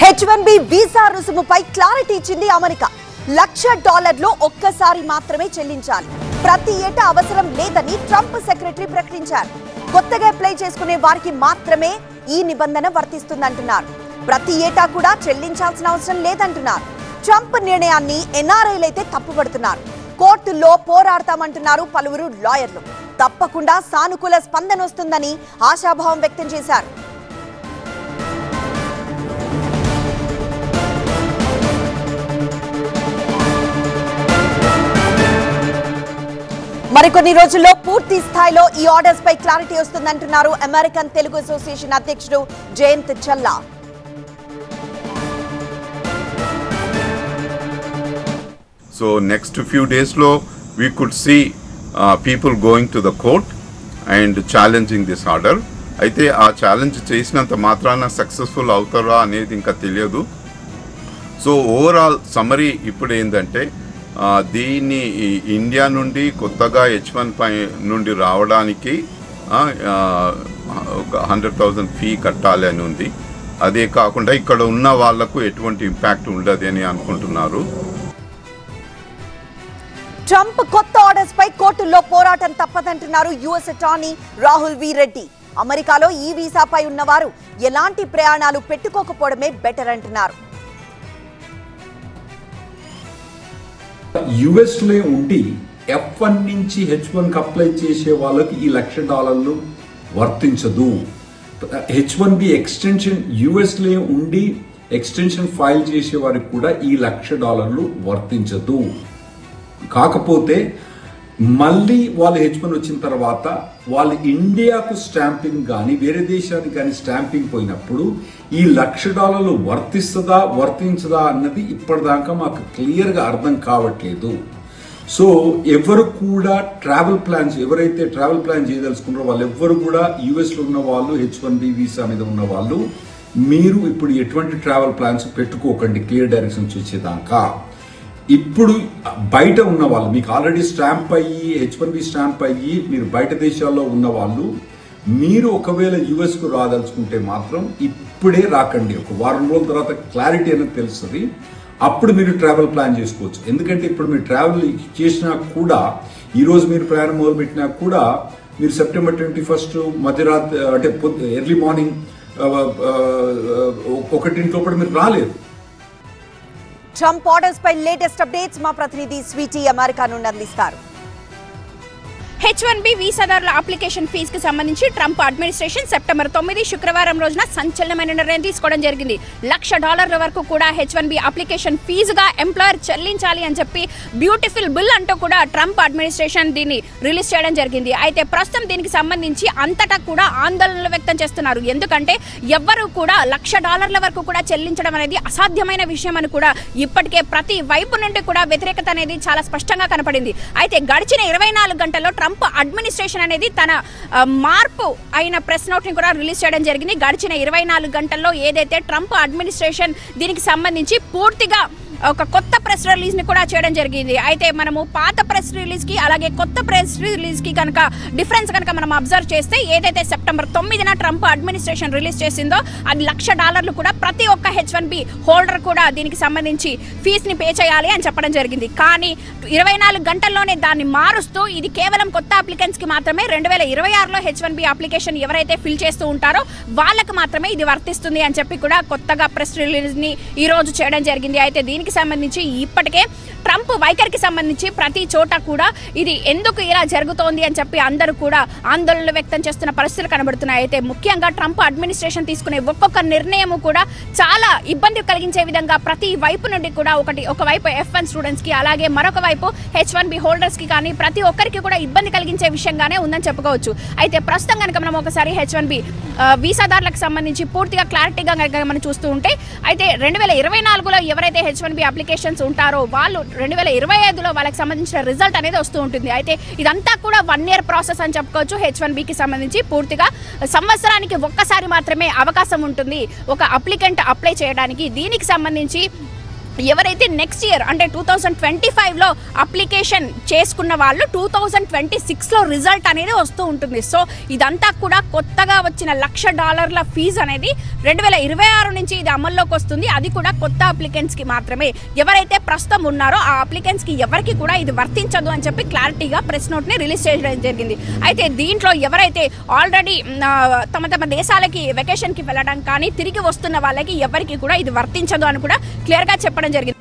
H1B visa రుసుముపై clarity ఇచ్చింది America. $1,00,000 ఒక్కసారి మాత్రమే చెల్లించాలి. ప్రతి ఏటా అవసరం లేదని ట్రంప్ సెక్రటరీ ప్రకటించారు. కొత్తగా అప్లై చేసుకునే వారికి మాత్రమే ఈ నిబంధన వర్తిస్తుందంటున్నారు. ప్రతి ఏటా కూడా చెల్లించాల్సిన అవసరం లేదంటున్నారు. ట్రంప్ నిర్ణయాన్ని ఎన్ఆర్ఐలైతే తప్పుపడుతున్నారు. కోర్టుల్లో పోరాడతామంటున్నారు పలువురు లాయర్లు. తప్పకుండా సానుకూల స్పందన వస్తుందని ఆశాభావం వ్యక్తం చేశారు. మరికొన్ని రోజుల్లో పూర్తి స్థాయిలో ఈ ఆర్డర్స్ పై క్లారిటీ వస్తుందంటున్నారు అమెరికన్ తెలుగు అసోసియేషన్ అధ్యక్షుడు జయంత్ చల్లా. So next few days lo we could see people going to the court and challenging this order. అయితే ఆ ఛాలెంజ్ చేసినంత మాత్రాన సక్సెస్ఫుల్ అవుతారా అనేది ఇంకా తెలియదు. సో ఓవరాల్ సమరీ ఇప్పుడు ఏంటంటే దీన్ని ఇండియా నుండి కొత్తగా H1 నుండి రావడానికి 100,000 ఫీ కట్టాలి అని ఉంది. అదే కాకుండా ఇక్కడ ఉన్న వాళ్లకు ఎటువంటి ఇంపాక్ట్ ఉండదు అని అనుకుంటున్నారు. ట్రంప్ కొత్త ఆర్డర్స్ పై కోర్టుల్లో పోరాటం తప్పదంటున్నారు యుఎస్ అటార్నీ రాహుల్ వి రెడ్డి. అమెరికాలో ఈ వీసాపై ఉన్నవారు ఎలాంటి ప్రయాణాలు పెట్టుకోకపోవడమే బెటర్ అంటున్నారు. యుఎస్ లో ఉండి F1 నుంచి H1 కి అప్లై చేసే వాళ్ళకి ఈ $1,00,000 వర్తించదు. H1B ఎక్స్టెన్షన్ యుఎస్ లో ఉండి ఎక్స్టెన్షన్ ఫైల్ చేసే వారికి కూడా ఈ $1,00,000 వర్తించదు. కాకపోతే మళ్ళీ వాళ్ళు H1 వచ్చిన తర్వాత వాళ్ళు ఇండియాకు స్టాంపింగ్ కానీ వేరే దేశానికి కానీ స్టాంపింగ్ పోయినప్పుడు ఈ $1,00,000 వర్తించదా అన్నది ఇప్పటిదాకా మాకు క్లియర్గా అర్థం కావట్లేదు. సో ఎవరు కూడా ఎవరైతే ట్రావెల్ ప్లాన్ చేయదలుచుకున్నారో వాళ్ళు ఎవ్వరు కూడా యుఎస్లో ఉన్న వాళ్ళు H1B వీసా మీద ఉన్న వాళ్ళు మీరు ఇప్పుడు ఎటువంటి ట్రావెల్ ప్లాన్స్ పెట్టుకోకండి క్లియర్ డైరెక్షన్స్ వచ్చేదాకా. ఇప్పుడు బయట ఉన్న వాళ్ళు మీకు ఆల్రెడీ స్టాంప్ అయ్యి H1B స్టాంప్ అయ్యి మీరు బయట దేశాల్లో ఉన్న వాళ్ళు మీరు ఒకవేళ యుఎస్కు రాదలుచుకుంటే మాత్రం ఇప్పుడే రాకండి. ఒక వారం రోజుల తర్వాత క్లారిటీ అనేది తెలుస్తుంది. అప్పుడు మీరు ట్రావెల్ ప్లాన్ చేసుకోవచ్చు. ఎందుకంటే ఇప్పుడు మీరు ట్రావెల్ చేసినా కూడా ఈరోజు మీరు ప్రయాణం మొదలుపెట్టినా కూడా మీరు సెప్టెంబర్ 21 మధ్యరాత్రి అంటే ఎర్లీ మార్నింగ్ 1 లోపల మీరు రాలేదు. ట్రంప్ ఆర్డర్స్ పై లేటెస్ట్ అప్డేట్స్ మా ప్రతినిధి స్వీటీ అమెరికా నుండి అందిస్తారు. H1B వీసాదారుల అప్లికేషన్ ఫీజుకి సంబంధించి ట్రంప్ అడ్మినిస్ట్రేషన్ సెప్టెంబర్ 9 శుక్రవారం రోజున సంచలనమైన నిర్ణయం తీసుకోవడం జరిగింది. $1,00,000 వరకు కూడా H1B అప్లికేషన్ ఫీజుగా ఎంప్లాయర్ చెల్లించాలి అని చెప్పి బ్యూటిఫుల్ బిల్ అంటూ కూడా ట్రంప్ అడ్మినిస్ట్రేషన్ దీన్ని రిలీజ్ చేయడం జరిగింది. అయితే ప్రస్తుతం దీనికి సంబంధించి అంతటా కూడా ఆందోళనలు వ్యక్తం చేస్తున్నారు. ఎందుకంటే ఎవ్వరూ కూడా $1,00,000 వరకు కూడా చెల్లించడం అనేది అసాధ్యమైన విషయం అని కూడా ఇప్పటికే ప్రతి వైపు నుండి కూడా వ్యతిరేకత అనేది చాలా స్పష్టంగా కనపడింది. అయితే గడిచిన 24 గంటల్లో ట్రంప్ అడ్మినిస్ట్రేషన్ అనేది తన మార్పు అయిన ప్రెస్ నోట్ ని కూడా రిలీజ్ చేయడం జరిగింది. గడిచిన 24 గంటల్లో ఏదైతే ట్రంప్ అడ్మినిస్ట్రేషన్ దీనికి సంబంధించి పూర్తిగా ఒక కొత్త ప్రెస్ రిలీజ్ ని కూడా చేయడం జరిగింది. అయితే మనము పాత ప్రెస్ రిలీజ్ కి అలాగే కొత్త ప్రెస్ రిలీజ్ కి కనుక డిఫరెన్స్ కనుక మనం అబ్జర్వ్ చేస్తే ఏదైతే సెప్టెంబర్ 9న ట్రంప్ అడ్మినిస్ట్రేషన్ రిలీజ్ చేసిందో అది $1,00,000 కూడా ప్రతి ఒక్క H1B హోల్డర్ కూడా దీనికి సంబంధించి ఫీజుని పే చేయాలి అని చెప్పడం జరిగింది. కానీ 24 గంటల్లోనే దాన్ని మారుస్తూ ఇది కేవలం కొత్త అప్లికెంట్స్ కి మాత్రమే 2026లో H1B అప్లికేషన్ ఎవరైతే ఫిల్ చేస్తూ ఉంటారో వాళ్ళకి మాత్రమే ఇది వర్తిస్తుంది అని చెప్పి కూడా కొత్తగా ప్రెస్ రిలీజ్ ని ఈ రోజు చేయడం జరిగింది. అయితే దీనికి సంబంధించి ఇప్పటికే ట్రంప్ వైఖరికి సంబంధించి ప్రతి చోట కూడా ఇది ఎందుకు ఇలా జరుగుతోంది అని చెప్పి అందరూ కూడా ఆందోళనలు వ్యక్తం చేస్తున్న పరిస్థితులు కనబడుతున్నాయి. అయితే ముఖ్యంగా ట్రంప్ అడ్మినిస్ట్రేషన్ తీసుకునే ఒక్కొక్క నిర్ణయం కూడా చాలా ఇబ్బంది కలిగించే విధంగా ప్రతి వైపు నుండి కూడా ఒకవైపు F1 స్టూడెంట్స్ కి అలాగే మరొక వైపు H1B హోల్డర్స్ కి కానీ ప్రతి ఒక్కరికి కూడా ఇబ్బంది కలిగించే విషయంగానే ఉందని చెప్పుకోవచ్చు. అయితే ప్రస్తుతం కనుక మనం ఒకసారి H1B వీసాదారులకు సంబంధించి పూర్తిగా క్లారిటీగా మనం చూస్తూ ఉంటే అయితే 2024లో ఎవరైతే H1B అప్లికేషన్స్ ఉంటారో వాళ్ళు 2025లో వాళ్ళకి సంబంధించిన రిజల్ట్ అనేది వస్తూ ఉంటుంది. అయితే ఇదంతా కూడా 1 year ప్రాసెస్ అని చెప్పుకోవచ్చు. H1Bకి సంబంధించి పూర్తిగా సంవత్సరానికి ఒక్కసారి మాత్రమే అవకాశం ఉంటుంది ఒక అప్లికెంట్ అప్లై చేయడానికి. దీనికి సంబంధించి ఎవరైతే నెక్స్ట్ ఇయర్ అంటే 2025లో అప్లికేషన్ చేసుకున్న వాళ్ళు 2026లో రిజల్ట్ అనేది వస్తూ ఉంటుంది. సో ఇదంతా కూడా కొత్తగా వచ్చిన $1,00,000 ఫీజు అనేది 2026 నుంచి ఇది అమల్లోకి వస్తుంది. అది కూడా కొత్త అప్లికెంట్స్కి మాత్రమే. ఎవరైతే ప్రస్తుతం ఉన్నారో ఆ అప్లికెంట్స్కి ఎవరికి కూడా ఇది వర్తించదు అని చెప్పి క్లారిటీగా ప్రెస్ నోట్ని రిలీజ్ చేయడం జరిగింది. అయితే దీంట్లో ఎవరైతే ఆల్రెడీ తమ దేశాలకి వెకేషన్కి వెళ్ళడం కానీ తిరిగి వస్తున్న వాళ్ళకి ఎవరికి కూడా ఇది వర్తించదు అని కూడా క్లియర్గా చెప్పడం జరిగింది.